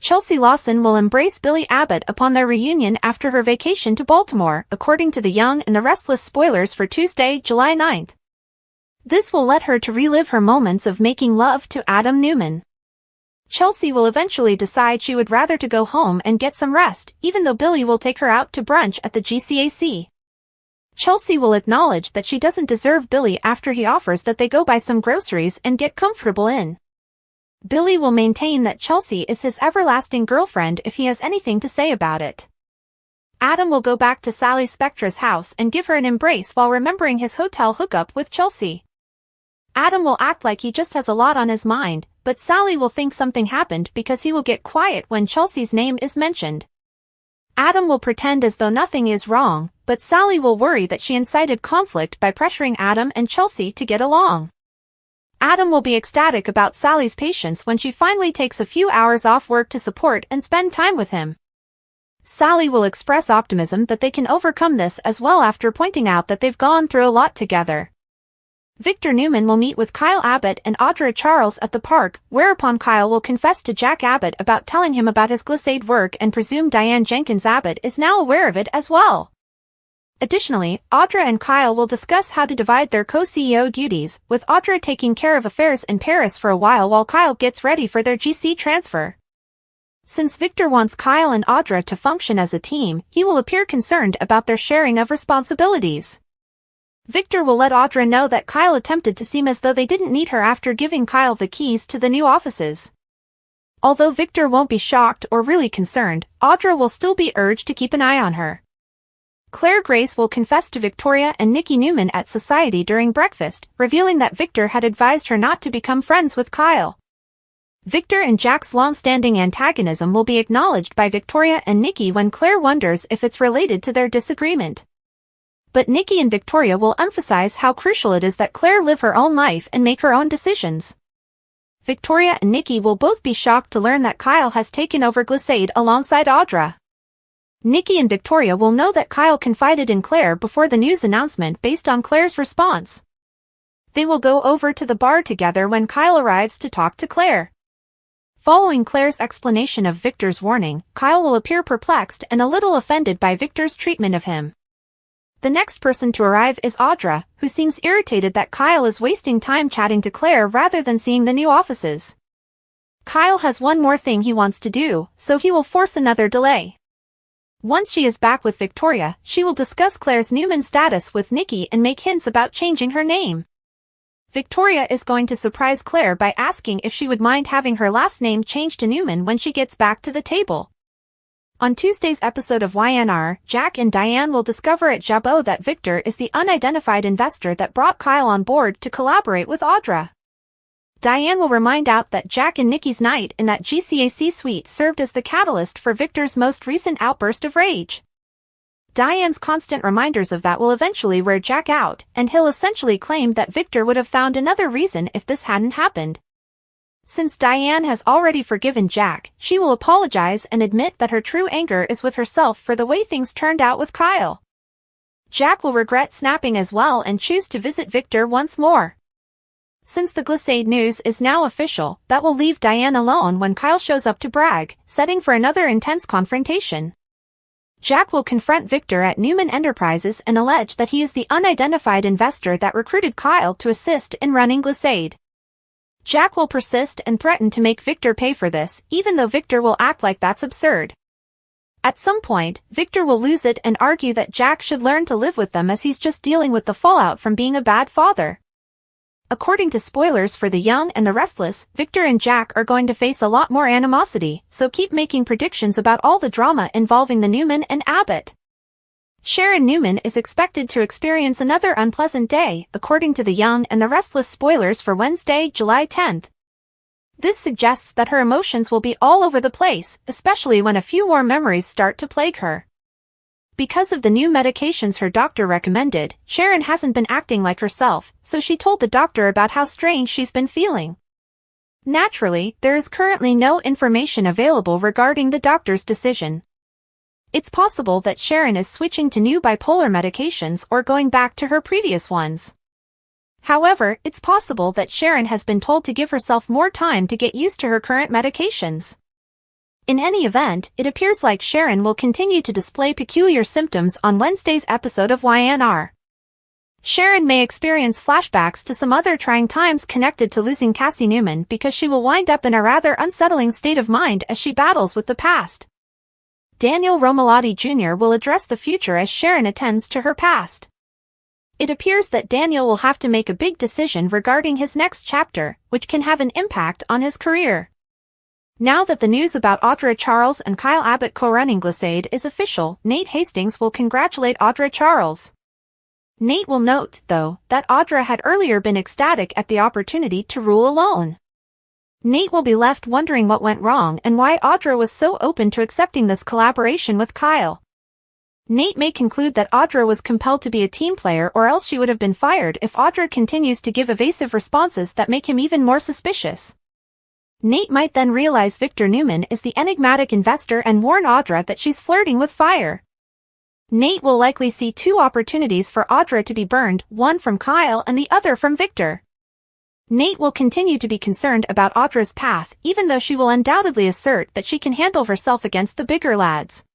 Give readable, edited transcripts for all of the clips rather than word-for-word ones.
Chelsea Lawson will embrace Billy Abbott upon their reunion after her vacation to Baltimore, according to The Young and the Restless spoilers for Tuesday, July 9th. This will let her to relive her moments of making love to Adam Newman. Chelsea will eventually decide she would rather to go home and get some rest, even though Billy will take her out to brunch at the GCAC. Chelsea will acknowledge that she doesn't deserve Billy after he offers that they go buy some groceries and get comfortable in. Billy will maintain that Chelsea is his everlasting girlfriend if he has anything to say about it. Adam will go back to Sally Spectra's house and give her an embrace while remembering his hotel hookup with Chelsea. Adam will act like he just has a lot on his mind, but Sally will think something happened because he will get quiet when Chelsea's name is mentioned. Adam will pretend as though nothing is wrong, but Sally will worry that she incited conflict by pressuring Adam and Chelsea to get along. Adam will be ecstatic about Sally's patience when she finally takes a few hours off work to support and spend time with him. Sally will express optimism that they can overcome this as well after pointing out that they've gone through a lot together. Victor Newman will meet with Kyle Abbott and Audra Charles at the park, whereupon Kyle will confess to Jack Abbott about telling him about his Glissade work and presume Diane Jenkins Abbott is now aware of it as well. Additionally, Audra and Kyle will discuss how to divide their co-CEO duties, with Audra taking care of affairs in Paris for a while Kyle gets ready for their GC transfer. Since Victor wants Kyle and Audra to function as a team, he will appear concerned about their sharing of responsibilities. Victor will let Audra know that Kyle attempted to seem as though they didn't need her after giving Kyle the keys to the new offices. Although Victor won't be shocked or really concerned, Audra will still be urged to keep an eye on her. Claire Grace will confess to Victoria and Nikki Newman at Society during breakfast, revealing that Victor had advised her not to become friends with Kyle. Victor and Jack's long-standing antagonism will be acknowledged by Victoria and Nikki when Claire wonders if it's related to their disagreement. But Nikki and Victoria will emphasize how crucial it is that Claire live her own life and make her own decisions. Victoria and Nikki will both be shocked to learn that Kyle has taken over Glissade alongside Audra. Nikki and Victoria will know that Kyle confided in Claire before the news announcement based on Claire's response. They will go over to the bar together when Kyle arrives to talk to Claire. Following Claire's explanation of Victor's warning, Kyle will appear perplexed and a little offended by Victor's treatment of him. The next person to arrive is Audra, who seems irritated that Kyle is wasting time chatting to Claire rather than seeing the new offices. Kyle has one more thing he wants to do, so he will force another delay. Once she is back with Victoria, she will discuss Claire's Newman status with Nikki and make hints about changing her name. Victoria is going to surprise Claire by asking if she would mind having her last name changed to Newman when she gets back to the table. On Tuesday's episode of YNR, Jack and Diane will discover at Jabot that Victor is the unidentified investor that brought Kyle on board to collaborate with Audra. Diane will remind out that Jack and Nikki's night in that GCAC suite served as the catalyst for Victor's most recent outburst of rage. Diane's constant reminders of that will eventually wear Jack out, and he'll essentially claim that Victor would have found another reason if this hadn't happened. Since Diane has already forgiven Jack, she will apologize and admit that her true anger is with herself for the way things turned out with Kyle. Jack will regret snapping as well and choose to visit Victor once more. Since the Glissade news is now official, that will leave Diane alone when Kyle shows up to brag, setting for another intense confrontation. Jack will confront Victor at Newman Enterprises and allege that he is the unidentified investor that recruited Kyle to assist in running Glissade. Jack will persist and threaten to make Victor pay for this, even though Victor will act like that's absurd. At some point, Victor will lose it and argue that Jack should learn to live with them as he's just dealing with the fallout from being a bad father. According to spoilers for The Young and the Restless, Victor and Jack are going to face a lot more animosity, so keep making predictions about all the drama involving the Newman and Abbott. Sharon Newman is expected to experience another unpleasant day, according to The Young and the Restless spoilers for Wednesday, July 10th. This suggests that her emotions will be all over the place, especially when a few more memories start to plague her. Because of the new medications her doctor recommended, Sharon hasn't been acting like herself, so she told the doctor about how strange she's been feeling. Naturally, there is currently no information available regarding the doctor's decision. It's possible that Sharon is switching to new bipolar medications or going back to her previous ones. However, it's possible that Sharon has been told to give herself more time to get used to her current medications. In any event, it appears like Sharon will continue to display peculiar symptoms on Wednesday's episode of YNR. Sharon may experience flashbacks to some other trying times connected to losing Cassie Newman because she will wind up in a rather unsettling state of mind as she battles with the past. Daniel Romalotti Jr. will address the future as Sharon attends to her past. It appears that Daniel will have to make a big decision regarding his next chapter, which can have an impact on his career. Now that the news about Audra Charles and Kyle Abbott co-running Glissade is official, Nate Hastings will congratulate Audra Charles. Nate will note, though, that Audra had earlier been ecstatic at the opportunity to rule alone. Nate will be left wondering what went wrong and why Audra was so open to accepting this collaboration with Kyle. Nate may conclude that Audra was compelled to be a team player, or else she would have been fired if Audra continues to give evasive responses that make him even more suspicious. Nate might then realize Victor Newman is the enigmatic investor and warn Audra that she's flirting with fire. Nate will likely see two opportunities for Audra to be burned, one from Kyle and the other from Victor. Nate will continue to be concerned about Audra's path, even though she will undoubtedly assert that she can handle herself against the bigger lads.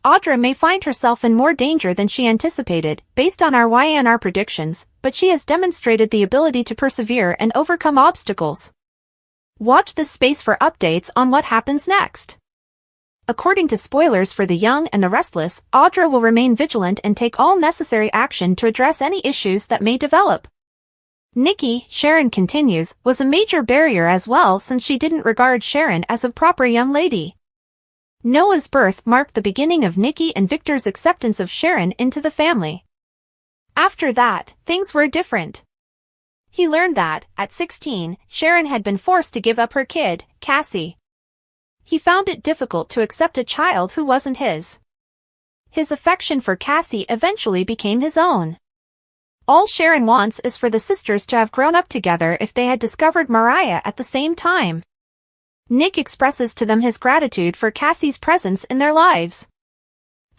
Audra may find herself in more danger than she anticipated, based on our YNR predictions, but she has demonstrated the ability to persevere and overcome obstacles. Watch this space for updates on what happens next. According to spoilers for The Young and the Restless, Audra will remain vigilant and take all necessary action to address any issues that may develop. Nikki, Sharon continues, was a major barrier as well, since she didn't regard Sharon as a proper young lady. Noah's birth marked the beginning of Nikki and Victor's acceptance of Sharon into the family. After that, things were different. He learned that, at 16, Sharon had been forced to give up her kid, Cassie. He found it difficult to accept a child who wasn't his. His affection for Cassie eventually became his own. All Sharon wants is for the sisters to have grown up together if they had discovered Mariah at the same time. Nick expresses to them his gratitude for Cassie's presence in their lives.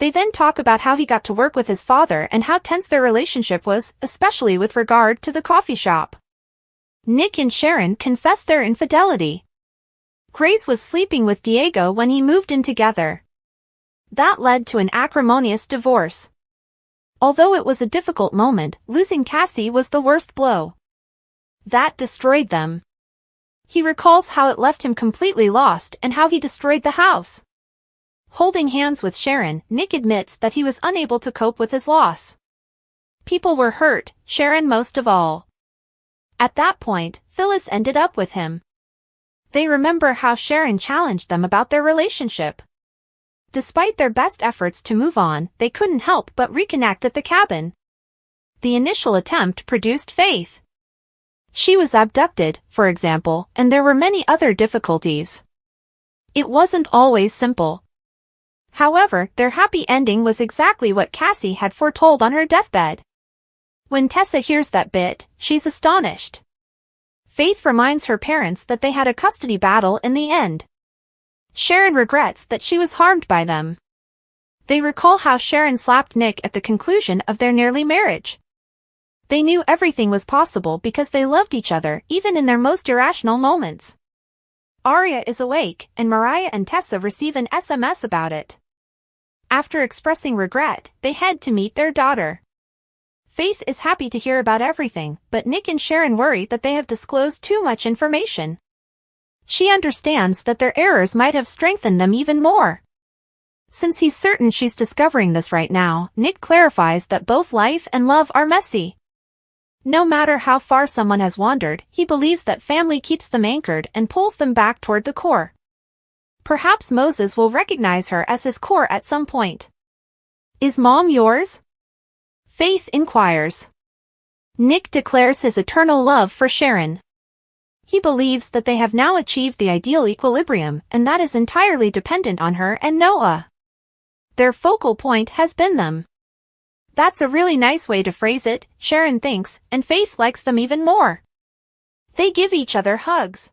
They then talk about how he got to work with his father and how tense their relationship was, especially with regard to the coffee shop. Nick and Sharon confess their infidelity. Grace was sleeping with Diego when he moved in together. That led to an acrimonious divorce. Although it was a difficult moment, losing Cassie was the worst blow. That destroyed them. He recalls how it left him completely lost and how he destroyed the house. Holding hands with Sharon, Nick admits that he was unable to cope with his loss. People were hurt, Sharon most of all. At that point, Phyllis ended up with him. They remember how Sharon challenged them about their relationship. Despite their best efforts to move on, they couldn't help but reconnect at the cabin. The initial attempt produced faith. She was abducted, for example, and there were many other difficulties. It wasn't always simple. However, their happy ending was exactly what Cassie had foretold on her deathbed. When Tessa hears that bit, she's astonished. Faith reminds her parents that they had a custody battle in the end. Sharon regrets that she was harmed by them. They recall how Sharon slapped Nick at the conclusion of their nearly marriage. They knew everything was possible because they loved each other, even in their most irrational moments. Arya is awake, and Mariah and Tessa receive an SMS about it. After expressing regret, they head to meet their daughter. Faith is happy to hear about everything, but Nick and Sharon worry that they have disclosed too much information. She understands that their errors might have strengthened them even more. Since he's certain she's discovering this right now, Nick clarifies that both life and love are messy. No matter how far someone has wandered, he believes that family keeps them anchored and pulls them back toward the core. Perhaps Moses will recognize her as his core at some point. Is Mom yours? Faith inquires. Nick declares his eternal love for Sharon. He believes that they have now achieved the ideal equilibrium, and that is entirely dependent on her and Noah. Their focal point has been them. That's a really nice way to phrase it, Sharon thinks, and Faith likes them even more. They give each other hugs.